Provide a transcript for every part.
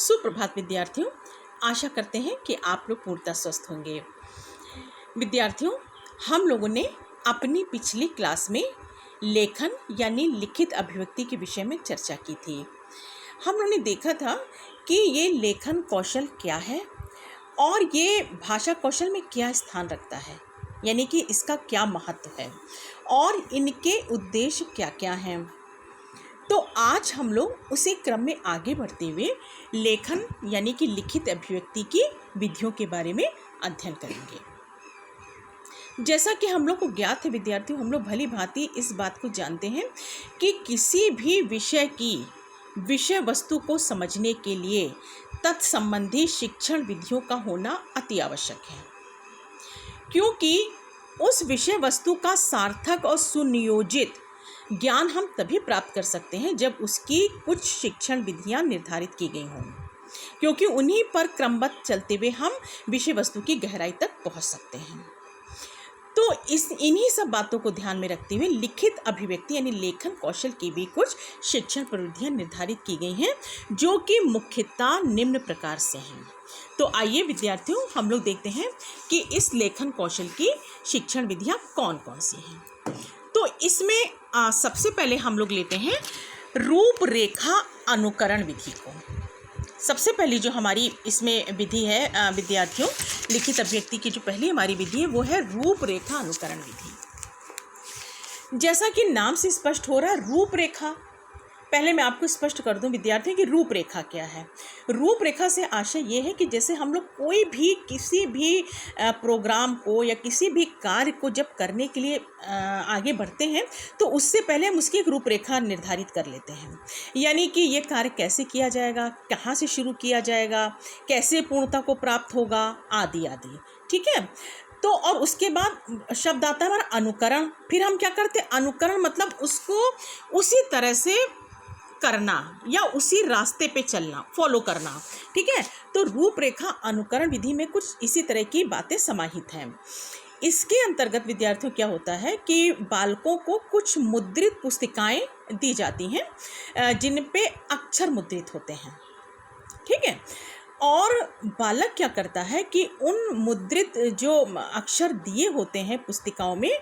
सुप्रभात विद्यार्थियों, आशा करते हैं कि आप लोग पूर्णतः स्वस्थ होंगे। विद्यार्थियों, हम लोगों ने अपनी पिछली क्लास में लेखन यानी लिखित अभिव्यक्ति के विषय में चर्चा की थी। हम लोगों ने देखा था कि ये लेखन कौशल क्या है और ये भाषा कौशल में क्या स्थान रखता है, यानी कि इसका क्या महत्व है और इनके उद्देश्य क्या क्या हैं। तो आज हम लोग उसी क्रम में आगे बढ़ते हुए लेखन यानी कि लिखित अभिव्यक्ति की विधियों के बारे में अध्ययन करेंगे। जैसा कि हम लोग को ज्ञात है विद्यार्थियों, हम लोग भली भांति इस बात को जानते हैं कि किसी भी विषय की विषय वस्तु को समझने के लिए तत्संबंधी शिक्षण विधियों का होना अति आवश्यक है, क्योंकि उस विषय वस्तु का सार्थक और सुनियोजित ज्ञान हम तभी प्राप्त कर सकते हैं जब उसकी कुछ शिक्षण विधियां निर्धारित की गई हों, क्योंकि उन्हीं पर क्रमबद्ध चलते हुए हम विषय वस्तु की गहराई तक पहुंच सकते हैं। तो इन्हीं सब बातों को ध्यान में रखते हुए लिखित अभिव्यक्ति यानी लेखन कौशल की भी कुछ शिक्षण प्रविधियां निर्धारित की गई हैं, जो कि मुख्यतः निम्न प्रकार से हैं। तो आइए विद्यार्थियों, हम लोग देखते हैं कि इस लेखन कौशल की शिक्षण विधियां कौन कौन सी हैं। तो इसमें सबसे पहले हम लोग लेते हैं रूपरेखा अनुकरण विधि को। सबसे पहली जो हमारी इसमें विधि है विद्यार्थियों, लिखित अभिव्यक्ति की जो पहली हमारी विधि है वो है रूपरेखा अनुकरण विधि। जैसा कि नाम से स्पष्ट हो रहा है, रूपरेखा, पहले मैं आपको स्पष्ट कर दूं विद्यार्थियों कि रूपरेखा क्या है। रूपरेखा से आशय ये है कि जैसे हम लोग कोई भी किसी भी प्रोग्राम को या किसी भी कार्य को जब करने के लिए आगे बढ़ते हैं तो उससे पहले हम उसकी एक रूपरेखा निर्धारित कर लेते हैं, यानी कि ये कार्य कैसे किया जाएगा, कहाँ से शुरू किया जाएगा, कैसे पूर्णता को प्राप्त होगा, आदि आदि। ठीक है। तो और उसके बाद शब्द आता है हमारा अनुकरण। फिर हम क्या करते हैं, अनुकरण मतलब उसको उसी तरह से करना या उसी रास्ते पे चलना, फॉलो करना। ठीक है। तो रूपरेखा अनुकरण विधि में कुछ इसी तरह की बातें समाहित हैं। इसके अंतर्गत विद्यार्थियों क्या होता है कि बालकों को कुछ मुद्रित पुस्तिकाएं दी जाती हैं जिन पे अक्षर मुद्रित होते हैं। ठीक है। और बालक क्या करता है कि उन मुद्रित जो अक्षर दिए होते हैं पुस्तिकाओं में,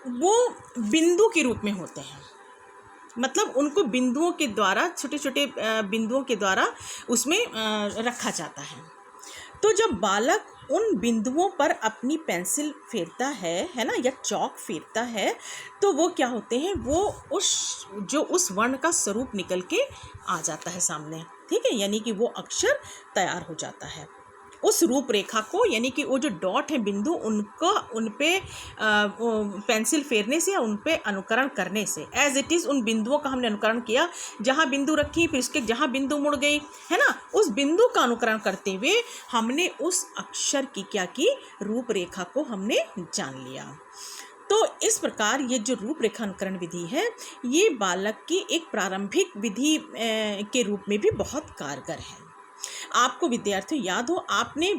वो बिंदु के रूप में होते हैं, मतलब उनको बिंदुओं के द्वारा, छोटे छोटे बिंदुओं के द्वारा उसमें रखा जाता है। तो जब बालक उन बिंदुओं पर अपनी पेंसिल फेरता है ना, या चौक फेरता है, तो वो क्या होते हैं, वो उस वर्ण का स्वरूप निकल के आ जाता है सामने। ठीक है। यानी कि वो अक्षर तैयार हो जाता है। उस रूपरेखा को, यानी कि वो जो डॉट है, बिंदु, उनको उन पे पेंसिल फेरने से या उन पे अनुकरण करने से, एज इट इज़ उन बिंदुओं का हमने अनुकरण किया, जहाँ बिंदु रखी फिर उसके जहाँ बिंदु मुड़ गई, है ना, उस बिंदु का अनुकरण करते हुए हमने उस अक्षर की क्या की, रूपरेखा को हमने जान लिया। तो इस प्रकार ये जो रूपरेखा अनुकरण विधि है, ये बालक की एक प्रारंभिक विधि के रूप में भी बहुत कारगर है। आपको विद्यार्थियों याद हो, आपने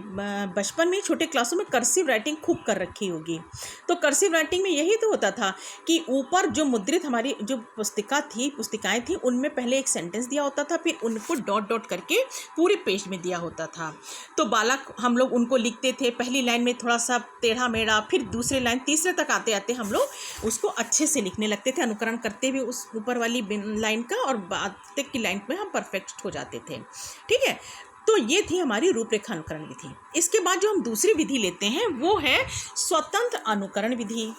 बचपन में छोटे क्लासों में कर्सिव राइटिंग खूब कर रखी होगी। तो कर्सिव राइटिंग में यही तो होता था कि ऊपर जो मुद्रित हमारी जो पुस्तिकाएं थी, उनमें पहले एक सेंटेंस दिया होता था, फिर उनको डॉट डॉट करके पूरे पेज में दिया होता था। तो बालक हम लोग उनको लिखते थे, पहली लाइन में थोड़ा सा टेढ़ा मेढ़ा, फिर दूसरी लाइन, तीसरे तक आते आते हम लोग उसको अच्छे से लिखने लगते थे, अनुकरण करते हुए उस ऊपर वाली लाइन का, और बाद तक की लाइन में हम परफेक्ट हो जाते थे। ठीक है। तो ये थी हमारी रूपरेखा अनुकरण विधि। इसके बाद जो हम दूसरी विधि लेते हैं वो है स्वतंत्र अनुकरण विधि।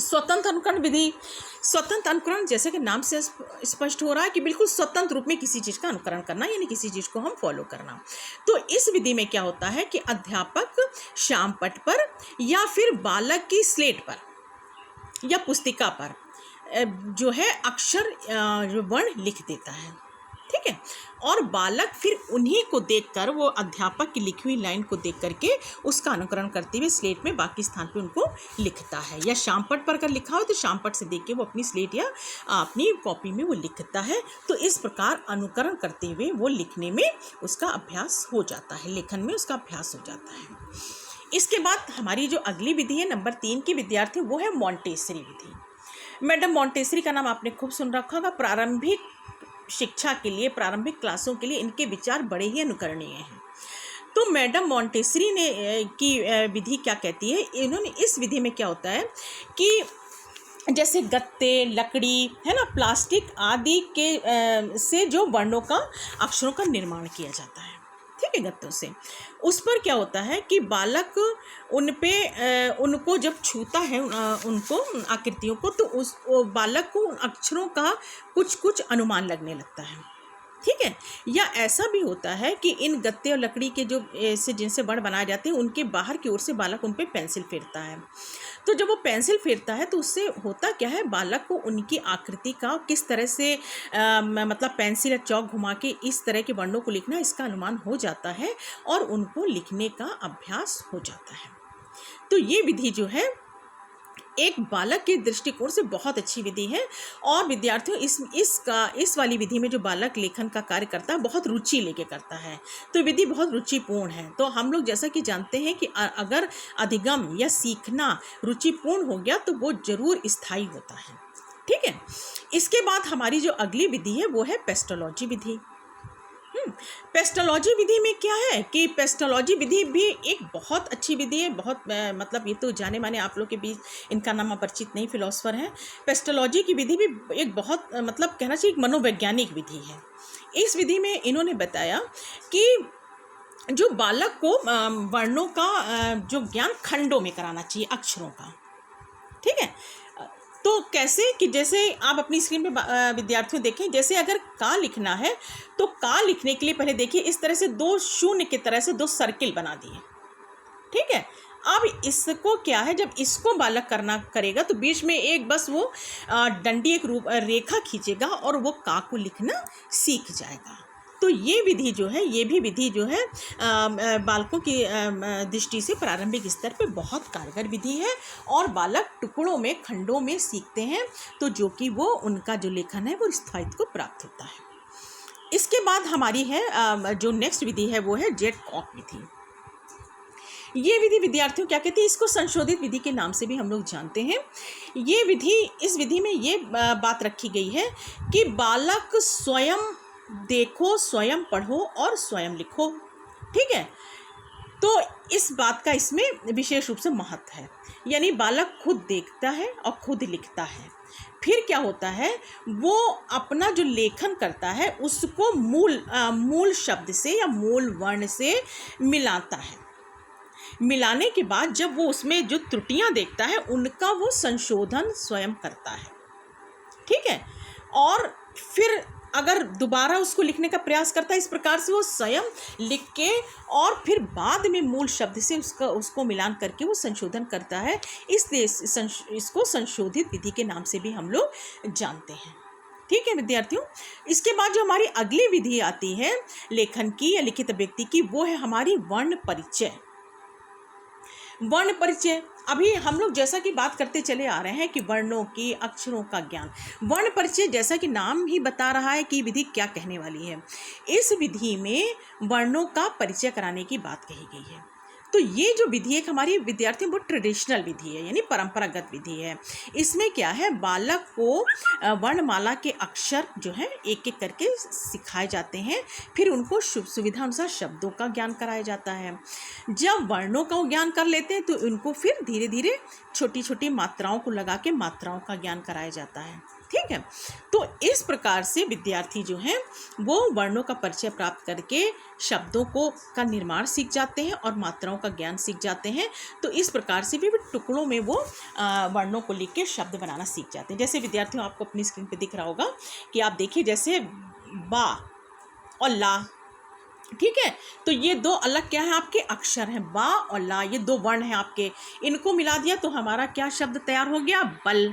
स्वतंत्र अनुकरण विधि, स्वतंत्र अनुकरण जैसे कि नाम से स्पष्ट हो रहा है कि बिल्कुल स्वतंत्र रूप में किसी चीज़ का अनुकरण करना, यानी किसी चीज़ को हम फॉलो करना। तो इस विधि में क्या होता है कि अध्यापक श्यामपट्ट पर या फिर बालक की स्लेट पर या पुस्तिका पर जो है अक्षर वर्ण लिख देता है। ठीक है। और बालक फिर उन्हीं को देखकर, वो अध्यापक की लिखी हुई लाइन को देख करके उसका अनुकरण करते हुए स्लेट में बाकी स्थान पे उनको लिखता है, या श्यामपट्ट पर अगर लिखा हो तो श्यामपट्ट से देख के वो अपनी स्लेट या अपनी कॉपी में वो लिखता है। तो इस प्रकार अनुकरण करते हुए वो लिखने में उसका अभ्यास हो जाता है, लेखन में उसका अभ्यास हो जाता है। इसके बाद हमारी जो अगली विधि है नंबर 3 की विद्यार्थी, वो है मॉन्टेसरी विधि। मैडम मॉन्टेसरी का नाम आपने खूब सुन रखा होगा। प्रारंभिक शिक्षा के लिए, प्रारंभिक क्लासों के लिए इनके विचार बड़े ही अनुकरणीय हैं। तो मैडम मॉन्टेसरी ने की विधि क्या कहती है, इन्होंने इस विधि में क्या होता है कि जैसे गत्ते, लकड़ी, है ना, प्लास्टिक आदि के से जो वर्णों का, अक्षरों का निर्माण किया जाता है, ठीक है, गत्तों से। उस पर क्या होता है कि बालक उन पे उनको जब छूता है, उनको आकृतियों को, तो उस बालक को उन अक्षरों का कुछ कुछ अनुमान लगने लगता है, ठीक है। या ऐसा भी होता है कि इन गत्ते और लकड़ी के जो से जिनसे वर्ण बनाए जाते हैं, उनके बाहर की ओर से बालक उन पे पेंसिल फेरता है। तो जब वो पेंसिल फेरता है तो उससे होता क्या है, बालक को उनकी आकृति का किस तरह से मतलब पेंसिल या चौक घुमा के इस तरह के वर्णों को लिखना, इसका अनुमान हो जाता है और उनको लिखने का अभ्यास हो जाता है। तो ये विधि जो है एक बालक के दृष्टिकोण से बहुत अच्छी विधि है। और विद्यार्थियों इस वाली विधि में जो बालक लेखन का कार्य करता है, बहुत रुचि लेके करता है, तो विधि बहुत रुचिपूर्ण है। तो हम लोग जैसा कि जानते हैं कि अगर अधिगम या सीखना रुचिपूर्ण हो गया तो वो जरूर स्थायी होता है, ठीक है। इसके बाद हमारी जो अगली विधि है वो है पेस्टोलॉजी विधि। पेस्टोलॉजी विधि में क्या है कि पेस्टोलॉजी विधि भी एक बहुत अच्छी विधि है, बहुत मतलब ये तो जाने माने आप लोग के बीच इनका नाम अपरिचित नहीं फिलोसफर हैं। पेस्टोलॉजी की विधि भी एक बहुत मतलब कहना चाहिए एक मनोवैज्ञानिक विधि है। इस विधि में इन्होंने बताया कि जो बालक को वर्णों का जो ज्ञान खंडों में कराना चाहिए, अक्षरों का, ठीक है। तो कैसे कि जैसे आप अपनी स्क्रीन पे विद्यार्थियों देखें, जैसे अगर का लिखना है तो का लिखने के लिए पहले देखिए इस तरह से दो शून्य की तरह से दो सर्किल बना दिए, ठीक है। अब इसको क्या है, जब इसको बालक करेगा तो बीच में एक बस वो डंडी एक रेखा खींचेगा और वो का को लिखना सीख जाएगा। तो ये विधि जो है, ये भी विधि जो है बालकों की दृष्टि से प्रारंभिक स्तर पे बहुत कारगर विधि है और बालक टुकड़ों में, खंडों में सीखते हैं, तो जो कि वो उनका जो लेखन है वो स्थायित्व को प्राप्त होता है। इसके बाद हमारी है जो नेक्स्ट विधि है वो है जेट-कॉक विधि। ये विधि विद्यार्थियों क्या कहते हैं, इसको संशोधित विधि के नाम से भी हम लोग जानते हैं। ये विधि, इस विधि में ये बात रखी गई है कि बालक स्वयं देखो, स्वयं पढ़ो और स्वयं लिखो, ठीक है। तो इस बात का इसमें विशेष रूप से महत्व है, यानी बालक खुद देखता है और खुद लिखता है। फिर क्या होता है, वो अपना जो लेखन करता है उसको मूल शब्द से या मूल वर्ण से मिलाता है। मिलाने के बाद जब वो उसमें जो त्रुटियां देखता है उनका वो संशोधन स्वयं करता है, ठीक है। और फिर अगर दोबारा उसको लिखने का प्रयास करता है, इस प्रकार से वो स्वयं लिख के और फिर बाद में मूल शब्द से उसको मिलान करके वो संशोधन करता है। इसलिए इसको संशोधित विधि के नाम से भी हम लोग जानते हैं, ठीक है विद्यार्थियों। इसके बाद जो हमारी अगली विधि आती है लेखन की या लिखित व्यक्ति की, वो है हमारी वर्ण परिचय। वर्ण परिचय, अभी हम लोग जैसा कि बात करते चले आ रहे हैं कि वर्णों की, अक्षरों का ज्ञान। वर्ण परिचय जैसा कि नाम ही बता रहा है कि विधि क्या कहने वाली है। इस विधि में वर्णों का परिचय कराने की बात कही गई है। तो ये जो विधि है हमारी विद्यार्थियों वो ट्रेडिशनल विधि है, यानी परंपरागत विधि है। इसमें क्या है, बालक को वर्णमाला के अक्षर जो है एक एक करके सिखाए जाते हैं, फिर उनको सुविधा अनुसार शब्दों का ज्ञान कराया जाता है। जब वर्णों का ज्ञान कर लेते हैं तो उनको फिर धीरे धीरे छोटी छोटी मात्राओं को लगा के मात्राओं का ज्ञान कराया जाता है, ठीक है। तो इस प्रकार से विद्यार्थी जो हैं वो वर्णों का परिचय प्राप्त करके शब्दों का निर्माण सीख जाते हैं और मात्राओं का ज्ञान सीख जाते हैं। तो इस प्रकार से भी टुकड़ों में वो वर्णों को लिख के शब्द बनाना सीख जाते हैं। जैसे विद्यार्थियों आपको अपनी स्क्रीन पे दिख रहा होगा कि आप देखिए, जैसे बा और ला, ठीक है। तो ये दो अलग क्या है आपके अक्षर हैं, बा और ला, ये दो वर्ण हैं आपके, इनको मिला दिया तो हमारा क्या शब्द तैयार हो गया, बल,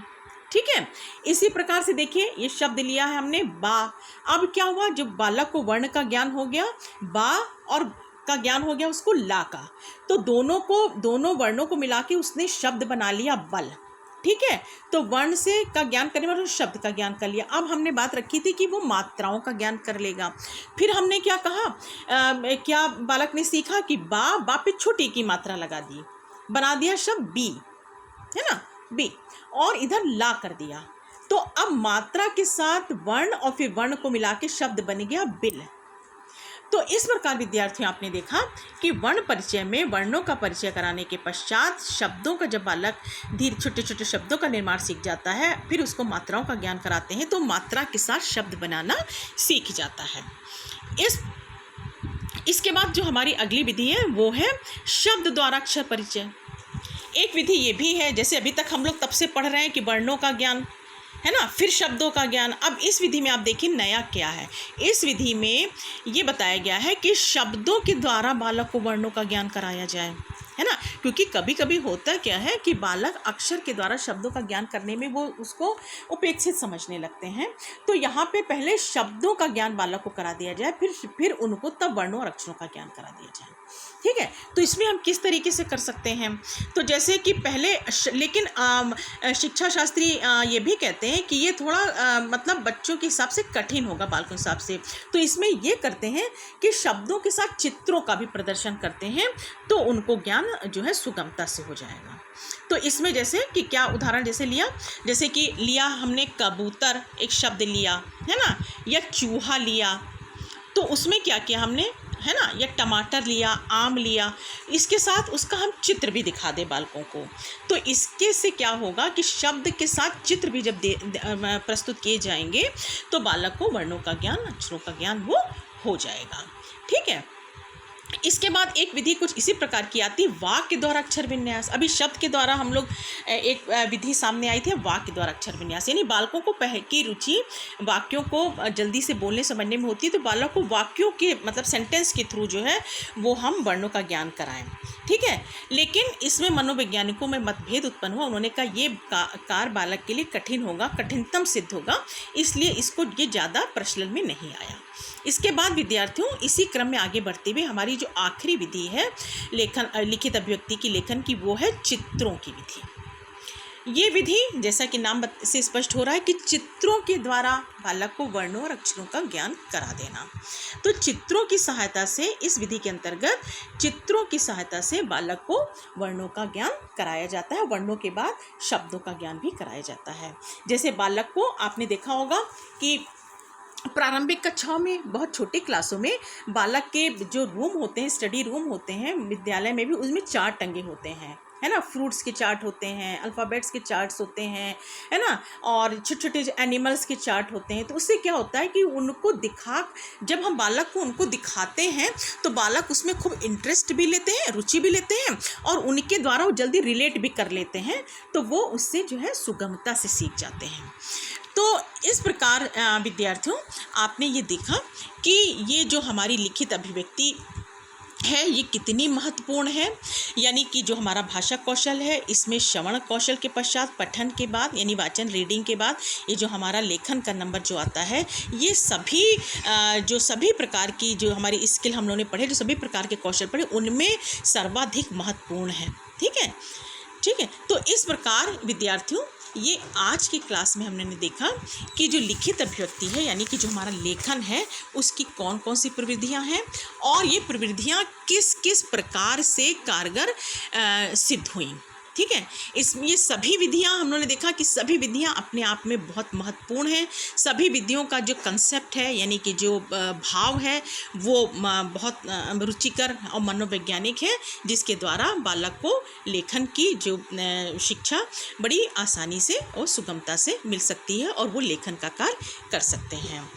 ठीक है। इसी प्रकार से देखिए ये शब्द लिया है हमने बा। अब क्या हुआ, जब बालक को वर्ण का ज्ञान हो गया, बा और का ज्ञान हो गया उसको ला का, तो दोनों वर्णों को मिला के उसने शब्द बना लिया बल, ठीक है। तो वर्ण से का ज्ञान करने वाले शब्द का ज्ञान कर लिया। अब हमने बात रखी थी कि वो मात्राओं का ज्ञान कर लेगा। फिर हमने क्या कहा, क्या बालक ने सीखा कि बा पे छोटी की मात्रा लगा दी, बना दिया शब्द बी, है ना, बी, और इधर ला कर दिया। तो अब मात्रा के साथ वर्ण और फिर वर्ण को मिला के शब्द बन गया बिल। तो इस प्रकार विद्यार्थियों आपने देखा कि वर्ण परिचय में वर्णों का परिचय कराने के पश्चात शब्दों का जब बालक धीरे छोटे छोटे शब्दों का निर्माण सीख जाता है, फिर उसको मात्राओं का ज्ञान कराते हैं तो मात्रा के साथ शब्द बनाना सीख जाता है। इसके बाद जो हमारी अगली विधि है वो है शब्द द्वारा अक्षर परिचय। एक विधि ये भी है, जैसे अभी तक हम लोग तब से पढ़ रहे हैं कि वर्णों का ज्ञान है ना, फिर शब्दों का ज्ञान। अब इस विधि में आप देखिए नया क्या है। इस विधि में ये बताया गया है कि शब्दों के द्वारा बालक को वर्णों का ज्ञान कराया जाए, है ना, क्योंकि कभी कभी होता क्या है कि बालक अक्षर के द्वारा शब्दों का ज्ञान करने में वो उसको उपेक्षित समझने लगते हैं। तो यहाँ पे पहले शब्दों का ज्ञान बालक को करा दिया जाए, फिर उनको तब वर्णों और अक्षरों का ज्ञान करा दिया जाए। ठीक है, तो इसमें हम किस तरीके से कर सकते हैं, तो जैसे कि पहले लेकिन शिक्षा शास्त्री ये भी कहते हैं कि ये थोड़ा मतलब बच्चों के हिसाब से कठिन होगा, बालकों के हिसाब से। तो इसमें ये करते हैं कि शब्दों के साथ चित्रों का भी प्रदर्शन करते हैं, तो उनको ज्ञान जो है सुगमता से हो जाएगा। तो इसमें जैसे कि क्या उदाहरण जैसे लिया, जैसे कि लिया हमने कबूतर एक शब्द लिया, है ना, या चूहा लिया, तो उसमें क्या किया हमने, है ना, या टमाटर लिया, आम लिया, इसके साथ उसका हम चित्र भी दिखा दे बालकों को। तो इसके से क्या होगा कि शब्द के साथ चित्र भी जब प्रस्तुत किए जाएंगे तो बालक को वर्णों का ज्ञान, अक्षरों का ज्ञान वो हो जाएगा। ठीक है, इसके बाद एक विधि कुछ इसी प्रकार की आती है, वाक्य द्वारा अक्षर विन्यास। अभी शब्द के द्वारा हम लोग एक विधि सामने आई थी, वाक्य द्वारा अक्षर विन्यास, यानी बालकों को की रुचि वाक्यों को जल्दी से बोलने समझने में होती है, तो बालक को वाक्यों के मतलब सेंटेंस के थ्रू जो है वो हम वर्णों का ज्ञान कराएं। ठीक है, लेकिन इसमें मनोवैज्ञानिकों में मतभेद उत्पन्न हुआ। उन्होंने कहा ये कार्य बालक के लिए कठिन होगा, कठिनतम सिद्ध होगा, इसलिए इसको ये ज़्यादा प्रचलन में नहीं आया। इसके बाद विद्यार्थियों इसी क्रम में आगे बढ़ते हुए हमारी जो आखिरी विधि है लिखित अभिव्यक्ति की लेखन की, वो है चित्रों की विधि। ये विधि जैसा कि नाम से स्पष्ट हो रहा है कि चित्रों के द्वारा बालक को वर्णों और अक्षरों का ज्ञान करा देना। तो चित्रों की सहायता से, इस विधि के अंतर्गत चित्रों की सहायता से बालक को वर्णों का ज्ञान कराया जाता है, वर्णों के बाद शब्दों का ज्ञान भी कराया जाता है। जैसे बालक को आपने देखा होगा कि प्रारंभिक कक्षाओं में, बहुत छोटी क्लासों में बालक के जो रूम होते हैं, स्टडी रूम होते हैं विद्यालय में भी, उसमें चार्ट टंगे होते हैं, है ना, फ्रूट्स के चार्ट होते हैं, अल्फ़ाबेट्स के चार्ट्स होते हैं, है ना, और छोटे छोटे एनिमल्स के चार्ट होते हैं। तो उससे क्या होता है कि उनको जब हम बालक को उनको दिखाते हैं तो बालक उसमें खूब इंटरेस्ट भी लेते हैं, रुचि भी लेते हैं, और उनके द्वारा वो जल्दी रिलेट भी कर लेते हैं, तो वो उससे जो है सुगमता से सीख जाते हैं। तो इस प्रकार विद्यार्थियों आपने ये देखा कि ये जो हमारी लिखित अभिव्यक्ति है ये कितनी महत्वपूर्ण है, यानी कि जो हमारा भाषा कौशल है इसमें श्रवण कौशल के पश्चात पठन के बाद यानी वाचन रीडिंग के बाद ये जो हमारा लेखन का नंबर जो आता है, ये सभी प्रकार की जो हमारी स्किल हम लोगों ने पढ़े, जो सभी प्रकार के कौशल पढ़े, उनमें सर्वाधिक महत्वपूर्ण है। ठीक है, तो इस प्रकार विद्यार्थियों ये आज की क्लास में हमने देखा कि जो लिखित अभिव्यक्ति है यानी कि जो हमारा लेखन है उसकी कौन कौन सी प्रविधियां हैं और ये प्रविधियां किस किस प्रकार से कारगर सिद्ध हुई। ठीक है, इसमें ये सभी विधियां हम लोगों ने देखा कि सभी विधियां अपने आप में बहुत महत्वपूर्ण हैं। सभी विधियों का जो कंसेप्ट है यानी कि जो भाव है वो बहुत रुचिकर और मनोवैज्ञानिक है, जिसके द्वारा बालक को लेखन की जो शिक्षा बड़ी आसानी से और सुगमता से मिल सकती है और वो लेखन का कार्य कर सकते हैं।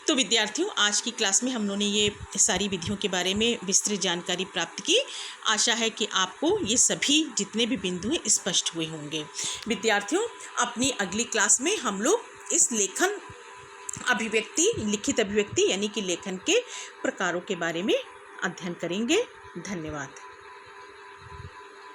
तो विद्यार्थियों आज की क्लास में हम लोगों ने ये सारी विधियों के बारे में विस्तृत जानकारी प्राप्त की। आशा है कि आपको ये सभी जितने भी बिंदु हैं स्पष्ट हुए होंगे। विद्यार्थियों अपनी अगली क्लास में हम लोग इस लेखन अभिव्यक्ति, लिखित अभिव्यक्ति यानी कि लेखन के प्रकारों के बारे में अध्ययन करेंगे। धन्यवाद।